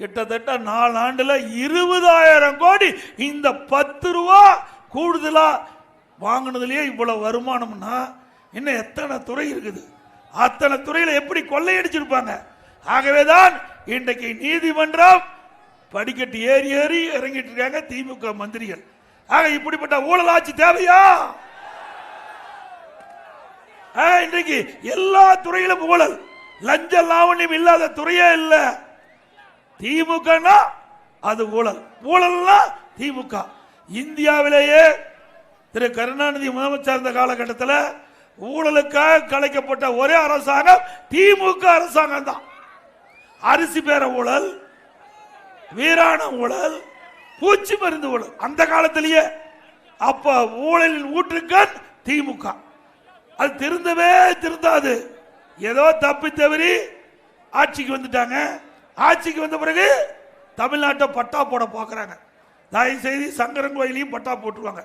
கிட்டத்தட்ட 4 ஆண்டுல 20,000 கோடி இந்த 10 ரூபா கூடுதலா வாங்கினதுலயே இவ்வளவு வருமானம்னா இன்னும் எத்தனை துறை இருக்குது? அத்தனை துறையில எப்படி கொள்ளையடிச்சிருப்பாங்க? ஆகவேதான் இன்றைக்கு நீதிமன்றம் படிக்கட்டு ஏறி ஏறி இறங்கிட்டு இருக்காங்க திமுக மந்திரிகள். ஆக இப்படிப்பட்ட ஊழல் ஆட்சி தேவையா? இன்றைக்கு எல்லா துறையிலும் ஊழல், லஞ்ச லாவண்யம் இல்லாத துறையே இல்ல. திமுக அது ஊழல், ஊழல்னா திமுக. இந்தியாவிலேயே திரு கருணாநிதி முதலமைச்சர் இருந்த காலகட்டத்தில் ஊழலுக்காக கலைக்கப்பட்ட ஒரே அரசாங்கம் திமுக அரசாங்கம் தான். அரிசி பேர ஊழல், வீராண ஊழல், பூச்சி மருந்து ஊழல் அந்த காலத்திலேயே. அப்ப ஊழலின் ஊற்றுக்கண் திமுக. அது திருந்தவே திருந்தாது. ஏதோ தப்பி தவறி ஆட்சிக்கு வந்துட்டாங்க. ஆட்சிக்கு வந்த பிறகு தமிழ்நாட்டை பட்டா போட பார்க்கறாங்க. தயவு செய்து சங்கரன் கோயிலையும் பட்டா போட்டுருவாங்க.